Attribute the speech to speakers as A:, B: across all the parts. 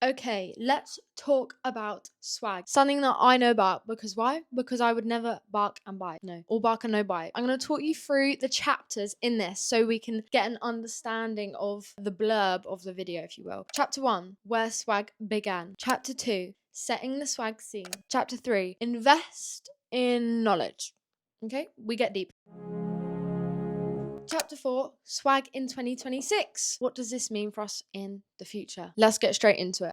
A: Okay, let's talk about swag. Something that I know about, because why? Because I would never bark and bite. No, or bark and no bite. I'm going to talk you through the chapters in this so we can get an understanding of the blurb of the video, if you will. Chapter 1, where swag began. Chapter 2, setting the swag scene. Chapter 3, invest in knowledge. Okay, we get deep. Chapter 4, swag in 2026. What does this mean for us in the future? Let's get straight into it.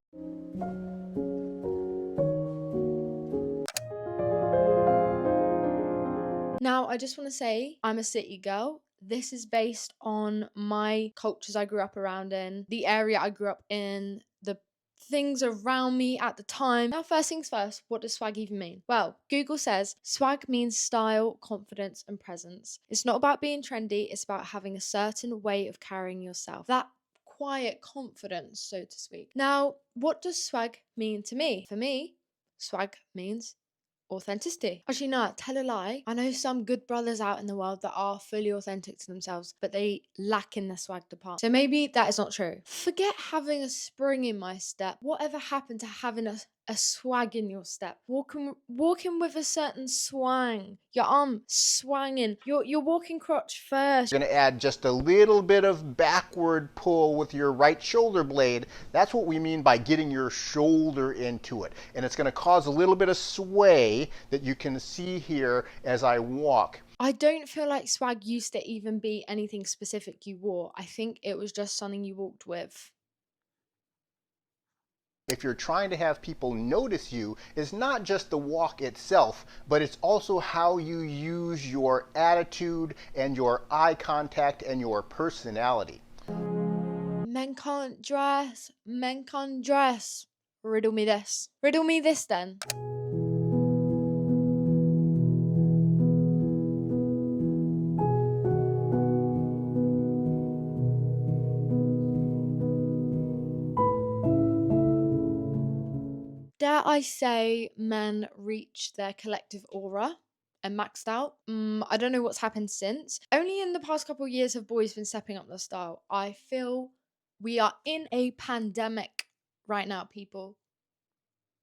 A: Now, I just want to say I'm a city girl. This is based on my cultures I grew up around in, the area I grew up in, the things around me at the time. Now, first things first, what does swag even mean? Well, Google says swag means style, confidence, and presence. It's not about being trendy, it's about having a certain way of carrying yourself. That quiet confidence, so to speak. Now, what does swag mean to me? For me, swag means authenticity. Actually, no, tell a lie. I know some good brothers out in the world that are fully authentic to themselves, but they lack in the swag department. So maybe that is not true. Forget having a spring in my step. Whatever happened to having a swag in your step? Walking with a certain swang. Your arm swanging. Your walking crotch first.
B: You're going to add just a little bit of backward pull with your right shoulder blade. That's what we mean by getting your shoulder into it. And it's going to cause a little bit of sway that you can see here as I walk.
A: I don't feel like swag used to even be anything specific you wore. I think it was just something you walked with.
B: If you're trying to have people notice you, it's not just the walk itself, but it's also how you use your attitude and your eye contact and your personality.
A: Men can't dress. Men can't dress. Riddle me this. Riddle me this then. Dare I say men reach their collective aura and maxed out? I don't know what's happened since. Only in the past couple of years have boys been stepping up their style. I feel we are in a pandemic right now, people.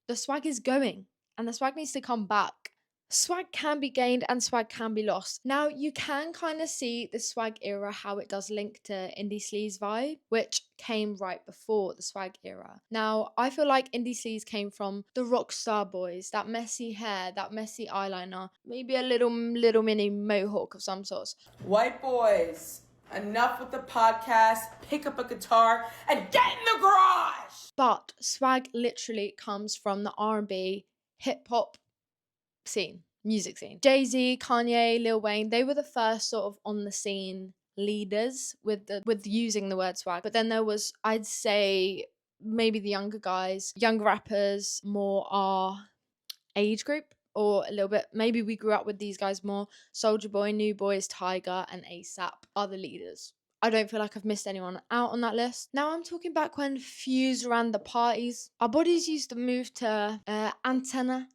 A: The swag is going and the swag needs to come back. Swag can be gained and swag can be lost. Now, you can kind of see the swag era, how it does link to indie sleaze vibe, which came right before the swag era. Now, I feel like indie sleaze came from the rock star boys, that messy hair, that messy eyeliner, maybe a little mini mohawk of some sort.
C: White boys, enough with the podcast, pick up a guitar and get in the garage!
A: But swag literally comes from the R&B, hip-hop scene, music scene. Jay-Z, Kanye, Lil Wayne, they were the first sort of on the scene leaders with using the word swag. But then there was, I'd say, maybe the younger guys, young rappers, more our age group, or a little bit, maybe we grew up with these guys more. Soulja Boy, New Boys, Tyga, and ASAP are the leaders. I don't feel like I've missed anyone out on that list. Now I'm talking back when Fuse ran the parties. Our bodies used to move to Antenna,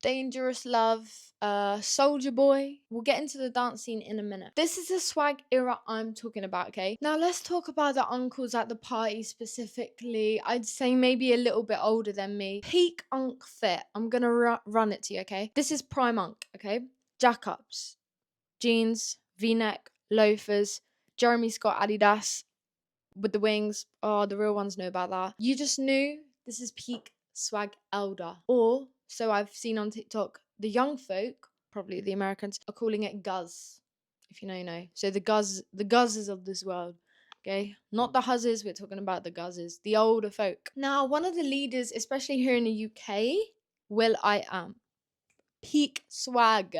A: Dangerous Love, Soulja Boy. We'll get into the dance scene in a minute. This is the swag era I'm talking about, okay? Now let's talk about the uncles at the party specifically. I'd say maybe a little bit older than me. Peak unk fit. I'm gonna run it to you, okay? This is prime unk, okay? Jack-ups, jeans, v-neck, loafers, Jeremy Scott Adidas with the wings. Oh, the real ones know about that. You just knew this is peak swag elder. Or, so I've seen on TikTok, the young folk, probably the Americans, are calling it guzz. If you know, you know. So the guzzes of this world. Okay? Not the huzzes, we're talking about the guzzes. The older folk. Now, one of the leaders, especially here in the UK, will.i.am. Peak swag.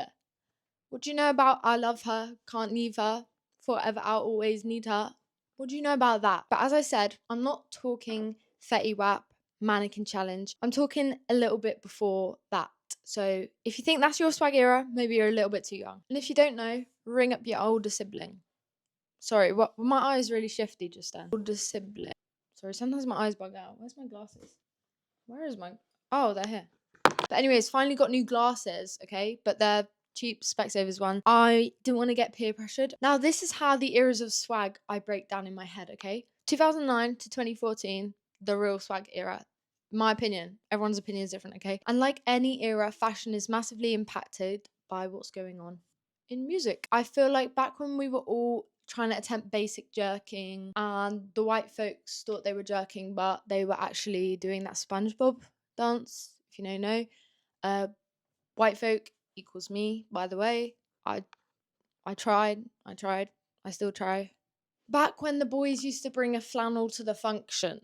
A: What do you know about I love her, can't leave her, forever I'll always need her? What do you know about that? But as I said, I'm not talking Fetty Wap, Mannequin Challenge. I'm talking a little bit before that. So if you think that's your swag era, maybe you're a little bit too young. And if you don't know, ring up your older sibling. Sorry, what? My eyes really shifty just then. Older sibling. Sorry, sometimes my eyes bug out. Where's my glasses? Where is my... Oh, they're here. But anyways, finally got new glasses, okay? But they're cheap Specsavers one. I didn't want to get peer pressured. Now, this is how the eras of swag I break down in my head, okay? 2009 to 2014, the real swag era. My opinion. Everyone's opinion is different, okay? And like any era, fashion is massively impacted by what's going on in music. I feel like back when we were all trying to attempt basic jerking and the white folks thought they were jerking, but they were actually doing that SpongeBob dance, if you know. White folk equals me, by the way. I tried, I still try. Back when the boys used to bring a flannel to the function,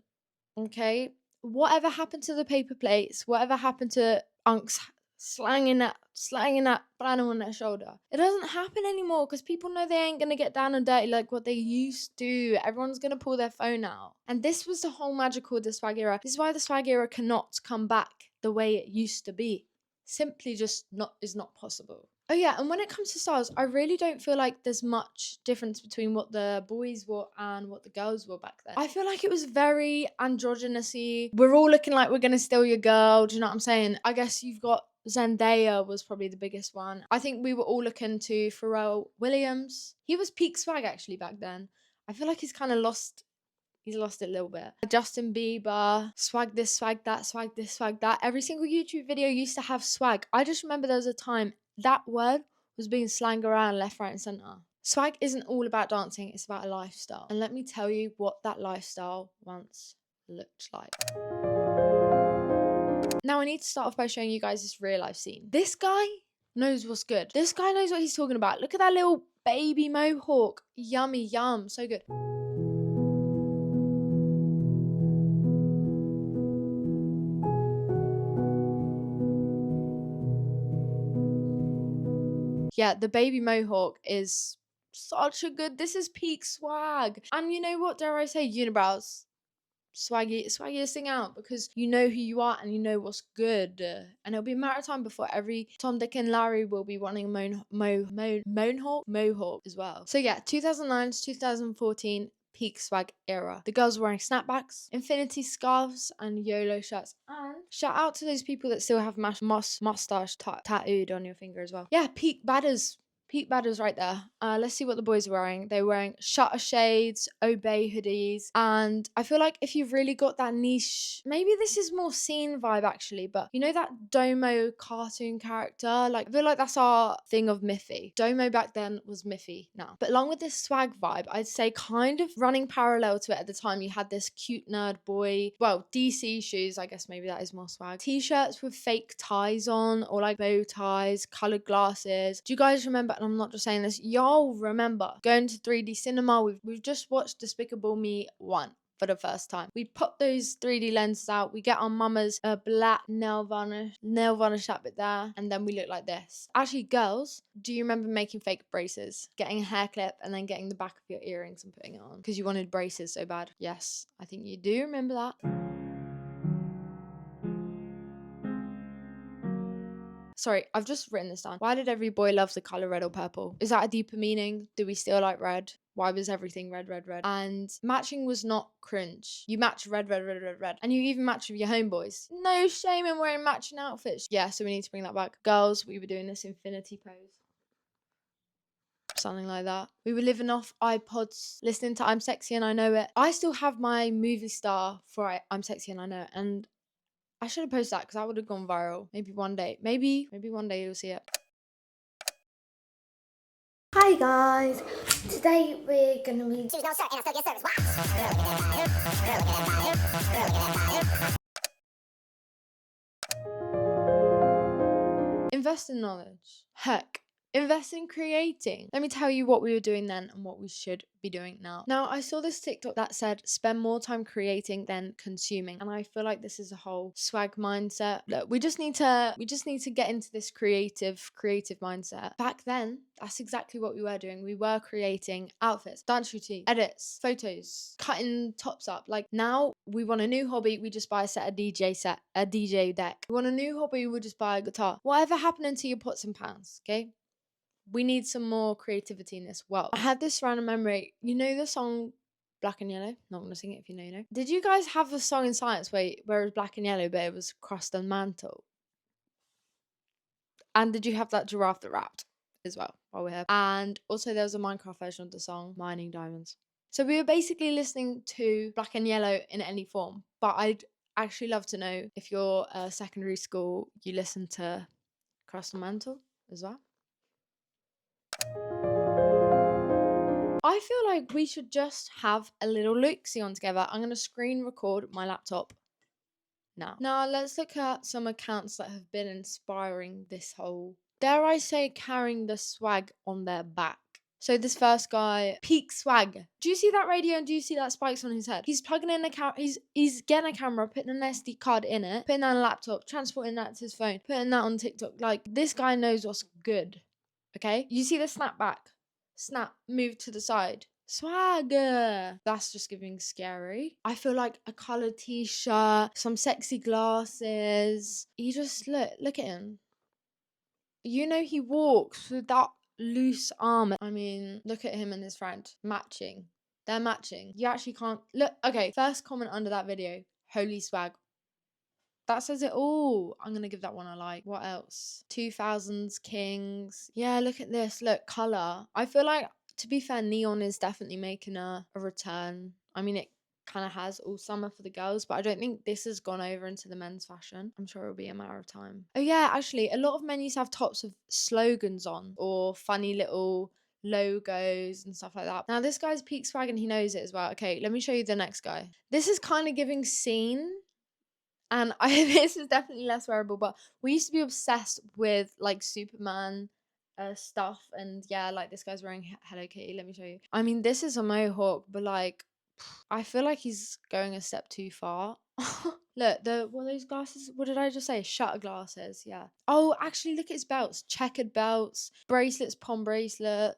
A: okay? Whatever happened to the paper plates? Whatever happened to unks slanging that flannel on their shoulder? It doesn't happen anymore because people know they ain't gonna get down and dirty like what they used to. Everyone's gonna pull their phone out. And this was the whole magical of the swag era. This is why the swag era cannot come back the way it used to be. Simply just is not possible. Oh yeah, and when it comes to styles, I really don't feel like there's much difference between what the boys wore and what the girls wore back then. I feel like it was very androgynousy. We're all looking like we're gonna steal your girl. Do you know what I'm saying? I guess you've got Zendaya was probably the biggest one. I think we were all looking to Pharrell Williams. He was peak swag actually back then. I feel like he's kind of lost. He's lost it a little bit. Justin Bieber, swag this, swag that, swag this, swag that. Every single YouTube video used to have swag. I just remember there was a time that word was being slanged around left, right, and center. Swag isn't all about dancing, it's about a lifestyle. And let me tell you what that lifestyle once looked like. Now I need to start off by showing you guys this real life scene. This guy knows what's good. This guy knows what he's talking about. Look at that little baby mohawk. Yummy, yum, so good. Yeah, the baby mohawk is such a good, this is peak swag. And you know what, dare I say, unibrows, swaggiest thing out, because you know who you are and you know what's good. And it'll be a matter of time before every Tom, Dick and Larry will be running mohawk as well. So yeah, 2009 to 2014, peak swag era. The girls were wearing snapbacks, infinity scarves, and YOLO shirts. And shout out to those people that still have mustache tattooed on your finger as well. Yeah, peak badders. Peak badders right there. Let's see what the boys are wearing. They're wearing shutter shades, Obey hoodies, and I feel like if you've really got that niche, maybe this is more scene vibe actually, but you know that Domo cartoon character? Like, I feel like that's our thing of Miffy. Domo back then was Miffy now. But along with this swag vibe, I'd say kind of running parallel to it at the time, you had this cute nerd boy, well, DC shoes, I guess maybe that is more swag. T-shirts with fake ties on, or like bow ties, coloured glasses. Do you guys remember, and I'm not just saying this, y'all remember going to 3D cinema? We've just watched Despicable Me 1 for the first time. We pop those 3D lenses out, we get our mama's black nail varnish that bit there, and then we look like this. Actually, girls, do you remember making fake braces? Getting a hair clip and then getting the back of your earrings and putting it on because you wanted braces so bad? Yes, I think you do remember that. Sorry, I've just written this down. Why did every boy love the colour red or purple? Is that a deeper meaning? Do we still like red? Why was everything red, red, red? And matching was not cringe. You match red, red, red, red, red. And you even match with your homeboys. No shame in wearing matching outfits. Yeah, so we need to bring that back. Girls, we were doing this infinity pose. Something like that. We were living off iPods, listening to I'm Sexy and I Know It. I still have my movie star for I'm Sexy and I Know It. And I should have posted that because that would have gone viral. Maybe one day. Maybe one day you'll see it.
D: Hi guys, today we're gonna be
A: Invest in knowledge. Heck, invest in creating. Let me tell you what we were doing then and what we should be doing now. Now, I saw this TikTok that said spend more time creating than consuming, and I feel like this is a whole swag mindset. Look, we just need to get into this creative mindset. Back then, that's exactly what we were doing. We were creating outfits, dance routine, edits, photos, cutting tops up. Like now, we want a new hobby, we just buy a DJ deck. We want a new hobby, we just buy a guitar. Whatever happening to your pots and pans, okay? We need some more creativity in this world. I had this random memory. You know the song Black and Yellow? Not gonna sing it if you know, you know. Did you guys have a song in science where it was black and yellow, but it was crust and mantle? And did you have that giraffe that rapped as well while we're here? And also there was a Minecraft version of the song Mining Diamonds. So we were basically listening to Black and Yellow in any form, but I'd actually love to know if you're secondary school, you listen to Crust and Mantle as well. I feel like we should just have a little look-see on together. I'm going to screen record my laptop now. Now, let's look at some accounts that have been inspiring this whole, dare I say, carrying the swag on their back. So this first guy, Peak Swag. Do you see that radio and do you see that spikes on his head? He's plugging in a camera, he's getting a camera, putting an SD card in it, putting that on a laptop, transporting that to his phone, putting that on TikTok. Like, this guy knows what's good, okay? You see the snapback? Snap, move to the side. Swagger. That's just giving scary. I feel like a coloured t-shirt, some sexy glasses. You just look at him. You know he walks with that loose arm. I mean, look at him and his friend. Matching. They're matching. You actually can't look. Okay, first comment under that video. Holy swag. That says it all. I'm gonna give that one a like. What else? 2000s Kings. Yeah, look at this. Look, color. I feel like, to be fair, neon is definitely making a return. I mean, it kind of has all summer for the girls, but I don't think this has gone over into the men's fashion. I'm sure it'll be a matter of time. Oh yeah, actually, a lot of men used to have tops with slogans on or funny little logos and stuff like that. Now this guy's Peak Swag and he knows it as well. Okay, let me show you the next guy. This is kind of giving scene. And this is definitely less wearable, but we used to be obsessed with like Superman stuff. And yeah, like this guy's wearing Hello Kitty. Let me show you. I mean, this is a mohawk, but like, I feel like he's going a step too far. Look, what are those glasses? What did I just say? Shutter glasses, yeah. Oh, actually, look at his belts. Checkered belts, bracelets, palm bracelet.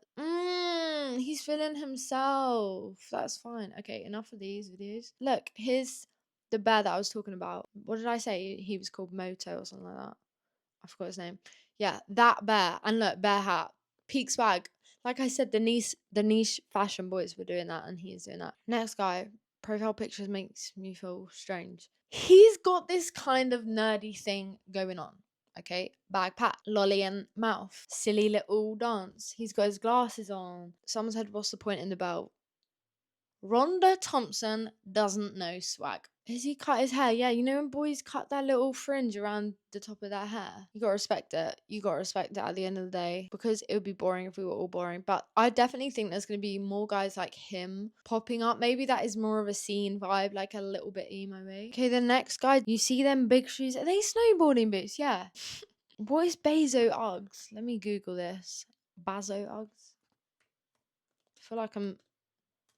A: He's feeling himself. That's fine. Okay, enough of these videos. Look, here's the bear that I was talking about. What did I say? He was called Moto or something like that. I forgot his name. Yeah, that bear. And look, bear hat. Peak Swag. Like I said, the niche fashion boys were doing that, and he's doing that. Next guy, profile pictures makes me feel strange. He's got this kind of nerdy thing going on. Okay, bag pat, lolly and mouth, silly little dance. He's got his glasses on. Someone said, "What's the point in the belt?" Rhonda Thompson doesn't know swag. Has he cut his hair? Yeah, you know when boys cut that little fringe around the top of their hair? You gotta respect it. You gotta respect it at the end of the day, because it would be boring if we were all boring. But I definitely think there's gonna be more guys like him popping up. Maybe that is more of a scene vibe, like a little bit emo-y. Okay, the next guy, you see them big shoes? Are they snowboarding boots? Yeah. What is Bezo Uggs? Let me Google this. Bazo Uggs? I feel like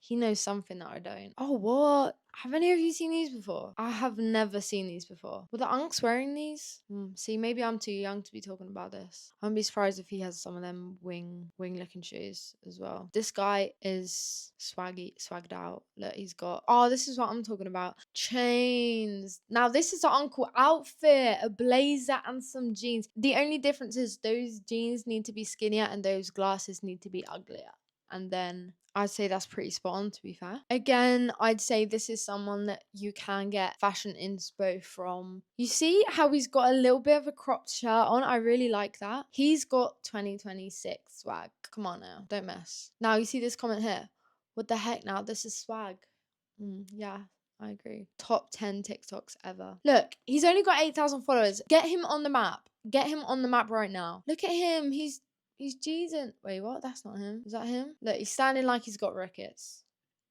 A: he knows something that I don't. Oh, what? Have any of you seen these before? I have never seen these before. Were the unks wearing these? See, maybe I'm too young to be talking about this. I wouldn't be surprised if he has some of them wing-looking shoes as well. This guy is swagged out. Look, he's got... Oh, this is what I'm talking about. Chains. Now, this is an uncle outfit. A blazer and some jeans. The only difference is those jeans need to be skinnier and those glasses need to be uglier. And then... I'd say that's pretty spot on, to be fair. Again, I'd say this is someone that you can get fashion inspo from. You see how he's got a little bit of a cropped shirt on? I really like that. He's got 2026 swag. Come on now, don't mess. Now, you see this comment here? What the heck now? This is swag. Yeah, I agree. Top 10 TikToks ever. Look, he's only got 8,000 followers. Get him on the map. Get him on the map right now. Look at him. He's Jesus. Wait, what? That's not him. Is that him? Look, he's standing like he's got rickets.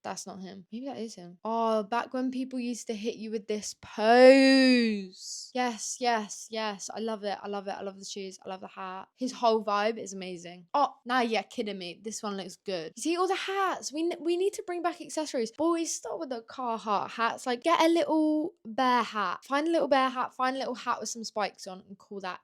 A: That's not him. Maybe that is him. Oh, back when people used to hit you with this pose. Yes, yes, yes. I love it. I love it. I love the shoes. I love the hat. His whole vibe is amazing. Oh, now you're kidding me. This one looks good. You see all the hats? We need to bring back accessories. Boys, stop with the Carhartt hats. Like, get a little bear hat. Find a little bear hat. Find a little hat with some spikes on and call that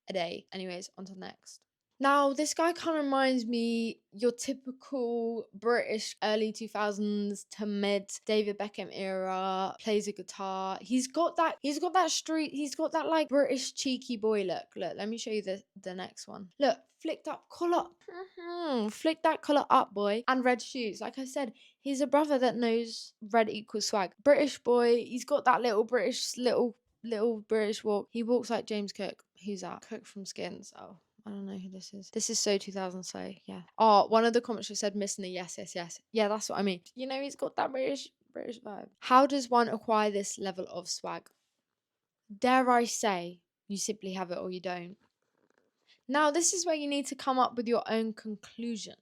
A: a day. Anyways, on to the next. Now, this guy kind of reminds me your typical British early 2000s to mid David Beckham era, plays a guitar. He's got that like British cheeky boy look. Look, let me show you the next one. Look, flicked up collar. Flick that collar up, boy. And red shoes. Like I said, he's a brother that knows red equals swag. British boy, he's got that little British walk. He walks like James Cook. Who's that? Cook from Skins. Oh, I don't know who this is. This is so 2000, so yeah. Oh, one of the comments just said missing the yes. Yeah, that's what I mean. You know, he's got that British British vibe. How does one acquire this level of swag? Dare I say, you simply have it or you don't. Now, this is where you need to come up with your own conclusion.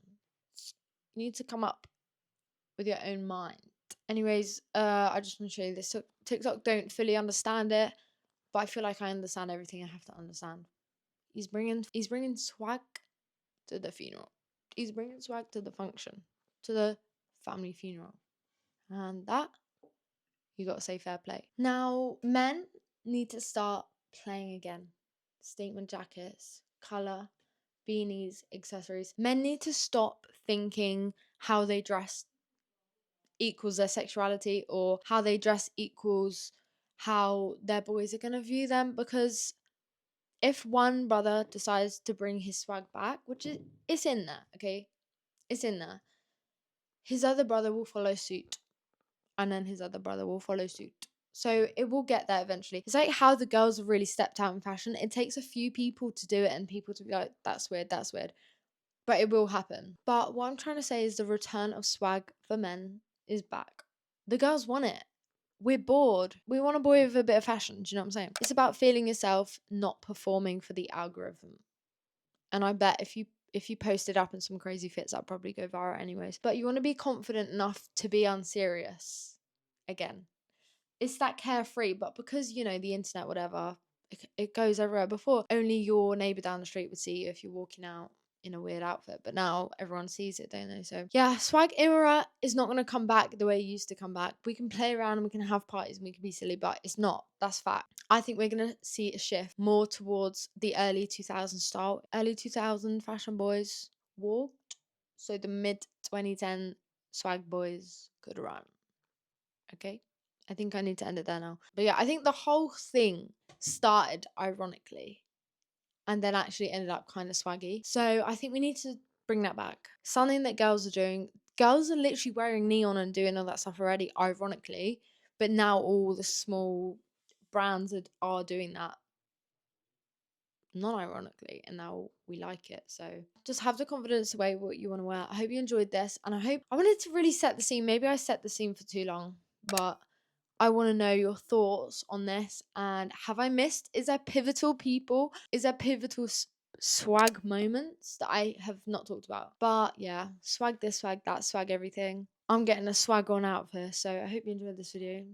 A: You need to come up with your own mind. Anyways, I just want to show you this. So TikTok don't fully understand it, but I feel like I understand everything I have to understand. He's bringing swag to the funeral. He's bringing swag to the function, to the family funeral, and that you got to say fair play. Now, men need to start playing again. Statement jackets, color, beanies, accessories. Men need to stop thinking how they dress equals their sexuality, or how they dress equals how their boys are going to view them, because if one brother decides to bring his swag back, which is it's in there, okay? It's in there. His other brother will follow suit, and then his other brother will follow suit. So it will get there eventually. It's like how the girls have really stepped out in fashion. It takes a few people to do it and people to be like, that's weird, that's weird. But it will happen. But what I'm trying to say is the return of swag for men is back. The girls want it. We're bored. We want a boy with a bit of fashion. Do you know what I'm saying? It's about feeling yourself, not performing for the algorithm. And I bet if you post it up in some crazy fits, that'll probably go viral anyways. But you want to be confident enough to be unserious. Again, it's that carefree, but because, you know, the internet, whatever, it goes everywhere. Before, only your neighbor down the street would see you if you're walking out in a weird outfit, but now everyone sees it, don't they? So yeah, swag era is not going to come back the way it used to come back. We can play around and we can have parties and we can be silly, but it's not. That's fact. I think we're going to see a shift more towards the early 2000 style. Early 2000 fashion boys walked, so the mid 2010 swag boys could run. Okay, I think I need to end it there now. But yeah, I think the whole thing started ironically and then actually ended up kind of swaggy. So I think we need to bring that back. Something that girls are doing. Girls are literally wearing neon and doing all that stuff already, ironically. But now all the small brands are doing that non-ironically, and now we like it. So just have the confidence to wear what you want to wear. I hope you enjoyed this, and I wanted to really set the scene. Maybe I set the scene for too long, but I want to know your thoughts on this. And have I missed? Is there pivotal people? Is there pivotal swag moments that I have not talked about? But yeah, swag this, swag that, swag everything. I'm getting a swag on out here. So I hope you enjoyed this video.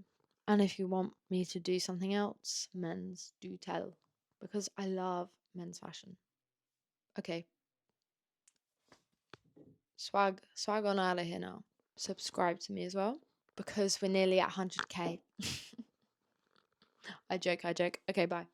A: And if you want me to do something else, men's, do tell. Because I love men's fashion. Okay. Swag on out of here now. Subscribe to me as well, because we're nearly at 100k. I joke. Okay, bye.